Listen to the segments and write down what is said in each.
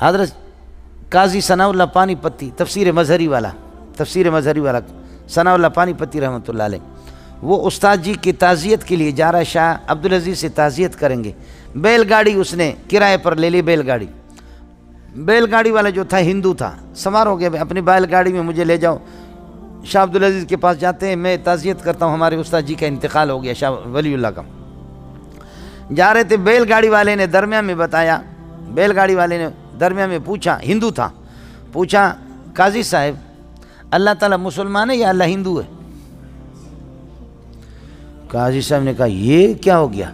حضرت قاضی ثناء اللہ پانی پتی تفسیر مظہری والا ثناء اللہ پانی پتی رحمۃ اللہ علیہ، وہ استاد جی کی تعزیت کے لیے جا رہا ہے، شاہ عبدالعزیز سے تعزیت کریں گے، بیل گاڑی اس نے کرائے پر لے لی، بیل گاڑی والا جو تھا ہندو تھا، سوار ہو گیا اپنی بیل گاڑی میں مجھے لے جاؤ، شاہ عبدالعزیز کے پاس جاتے ہیں، میں تعزیت کرتا ہوں ہمارے استاد جی کا انتقال ہو گیا شاہ ولی اللہ کا، جا رہے تھے، بیل گاڑی والے نے درمیان میں پوچھا، ہندو تھا، پوچھا قاضی صاحب اللہ تعالیٰ مسلمان ہے یا اللہ ہندو ہے؟ قاضی صاحب نے کہا یہ کیا ہو گیا،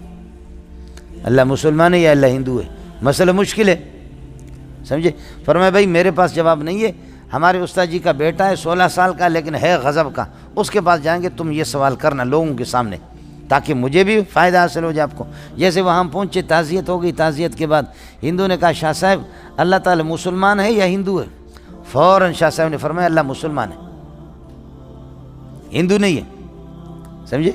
اللہ مسلمان ہے یا اللہ ہندو ہے، مسئلہ مشکل ہے، سمجھے؟ فرمایا بھائی میرے پاس جواب نہیں ہے، ہمارے استاد جی کا بیٹا ہے 16 سال کا لیکن ہے غضب کا، اس کے پاس جائیں گے، تم یہ سوال کرنا لوگوں کے سامنے تاکہ مجھے بھی فائدہ حاصل ہو جائے آپ کو۔ جیسے وہاں پہنچے، تعزیت ہو گئی، تعزیت کے بعد ہندو نے کہا شاہ صاحب اللہ تعالیٰ مسلمان ہے یا ہندو ہے؟ فوراً شاہ صاحب نے فرمایا اللہ مسلمان ہے، ہندو نہیں ہے، سمجھے؟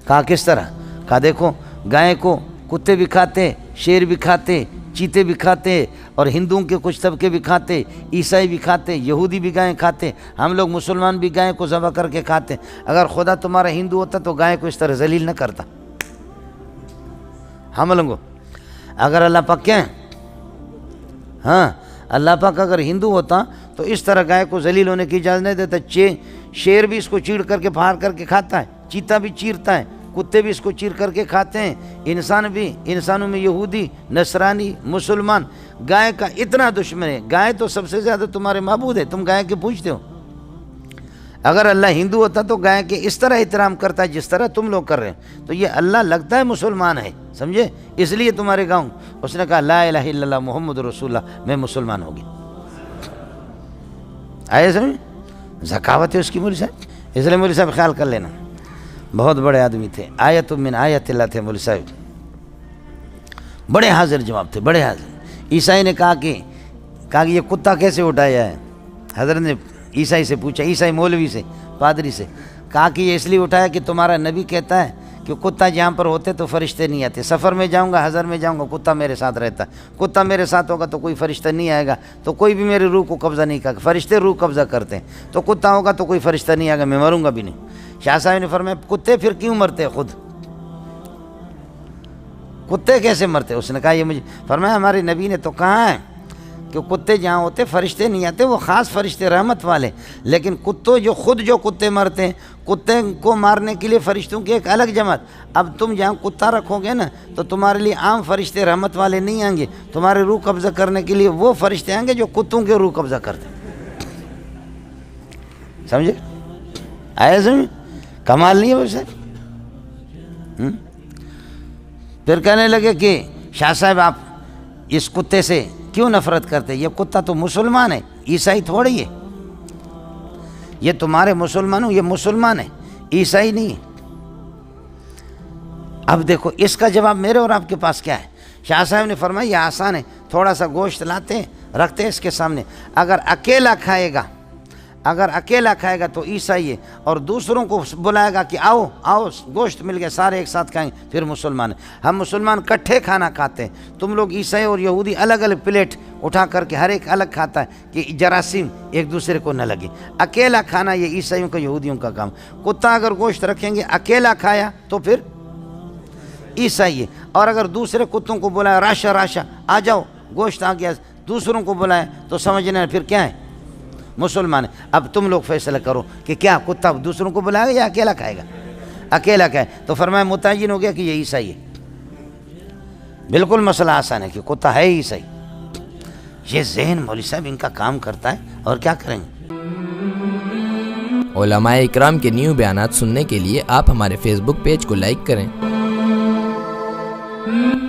کہا کس طرح؟ کہا دیکھو گائے کو کتے بھی کھاتے، شیر بھی کھاتے، چیتے بھی کھاتے، اور ہندوؤں کے کچھ طبقے بھی کھاتے، عیسائی بھی کھاتے، یہودی بھی گائے کھاتے، ہم لوگ مسلمان بھی گائے کو ذبح کر کے کھاتے، اگر خدا تمہارا ہندو ہوتا تو گائے کو اس طرح ذلیل نہ کرتا، ہم لوگوں اگر اللہ پاک کیا ہے، ہاں اللہ پاک اگر ہندو ہوتا تو اس طرح گائے کو ذلیل ہونے کی اجازت نہیں دیتا، شیر بھی اس کو چیڑ کر کے پھاڑ کر کے کھاتا ہے، چیتا بھی چیرتا ہے، کتے بھی اس کو چیر کر کے کھاتے ہیں، انسان بھی، انسانوں میں یہودی، نصرانی، مسلمان، گائے کا اتنا دشمن ہے، گائے تو سب سے زیادہ تمہارے معبود ہے، تم گائے کے پوچھتے ہو، اگر اللہ ہندو ہوتا تو گائے کے اس طرح احترام کرتا ہے جس طرح تم لوگ کر رہے ہیں، تو یہ اللہ لگتا ہے مسلمان ہے، سمجھے؟ اس لیے تمہارے گاؤں اس نے کہا لا الہ الا اللہ محمد رسول اللہ، میں مسلمان ہو گیا، آئے سمجھ؟ ذکاوت ہے اس کی مولوی صاحب، اس لیے مولوی صاحب خیال کر لینا، بہت بڑے آدمی تھے، آیت من آیت اللہ تھے مولوی صاحب، بڑے حاضر جواب تھے، بڑے حاضر۔ عیسائی نے کہا کہ یہ کتا کیسے اٹھایا ہے؟ حضرت نے عیسائی سے پوچھا، عیسائی مولوی سے، پادری سے، کہا کہ یہ اس لیے اٹھایا کہ تمہارا نبی کہتا ہے کہ کتا جہاں پر ہوتے تو فرشتے نہیں آتے، سفر میں جاؤں گا، حضر میں جاؤں گا، کتا میرے ساتھ رہتا ہے، کتا میرے ساتھ ہوگا تو کوئی فرشتہ نہیں آئے گا، تو کوئی بھی میرے روح کو قبضہ نہیں کرے گا، فرشتے روح قبضہ کرتے ہیں، تو کتا ہوگا تو کوئی فرشتہ نہیں آئے گا، میں مروں گا بھی نہیں۔ شاہ صاحب نے فرمایا کتے پھر کیوں مرتے خود؟ کتے کیسے مرتے؟ اس نے کہا یہ مجھے، فرمایا ہمارے نبی نے تو کہا ہے کہ کتے جہاں ہوتے فرشتے نہیں آتے، وہ خاص فرشتے رحمت والے، لیکن جو کتے مرتے ہیں، کتے کو مارنے کے لیے فرشتوں کی ایک الگ جماعت، اب تم جہاں کتا رکھو گے نا تو تمہارے لیے عام فرشتے رحمت والے نہیں آئیں گے، تمہارے روح قبضہ کرنے کے لیے وہ فرشتے آئیں گے جو کتوں کے روح قبضہ کرتے ہیں، سمجھے؟ آئے سمجھ؟ کمال نہیں ہے وہ صاحب۔ پھر کہنے لگے کہ شاہ صاحب آپ اس کتے سے کیوں نفرت کرتے؟ یہ کتا تو مسلمان ہے، عیسائی تھوڑی ہے، یہ تمہارے مسلمانوں، یہ مسلمان ہے، عیسائی نہیں ہے۔ اب دیکھو اس کا جواب میرے اور آپ کے پاس کیا ہے؟ شاہ صاحب نے فرمایا یہ آسان ہے، تھوڑا سا گوشت لاتے ہیں، رکھتے ہیں اس کے سامنے، اگر اکیلا کھائے گا تو عیسائی ہے، اور دوسروں کو بلائے گا کہ آؤ گوشت مل گیا، سارے ایک ساتھ کھائیں، پھر مسلمان ہیں۔ ہم مسلمان کٹھے کھانا کھاتے ہیں، تم لوگ عیسائی اور یہودی الگ الگ پلیٹ اٹھا کر کے ہر ایک الگ کھاتا ہے کہ جراثیم ایک دوسرے کو نہ لگے۔ اکیلا کھانا یہ عیسائیوں کا، یہودیوں کا کام۔ کتا اگر گوشت رکھیں گے، اکیلا کھایا تو پھر عیسائی ہے، اور اگر دوسرے کتوں کو بلایا راشا آ جاؤ گوشت آ گیا، دوسروں کو بلایا تو سمجھنا پھر کیا ہے؟ مسلمان ہے۔ اب تم لوگ فیصلہ کرو کہ کیا کتا دوسروں کو بلائے گا یا اکیلا کھائے گا؟ اکیلا کھائے تو فرمایا متعین ہو گیا کہ یہ عیسائی ہے۔ بالکل مسئلہ آسان ہے کہ کتا ہے عیسائی۔ یہ ذہن مولوی صاحب ان کا کام کرتا ہے، اور کیا کریں گے؟ علماء اکرام کے نیو بیانات سننے کے لیے آپ ہمارے فیس بک پیج کو لائک کریں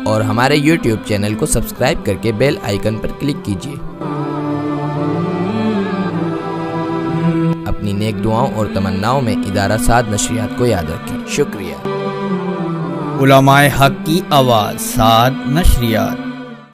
اور ہمارے یوٹیوب چینل کو سبسکرائب کر کے بیل آئیکن پر کلک کیجیے۔ اپنی نیک دعاؤں اور تمناؤں میں ادارہ سعد نشریات کو یاد رکھیں۔ شکریہ۔ علماء حق کی آواز، سعد نشریات۔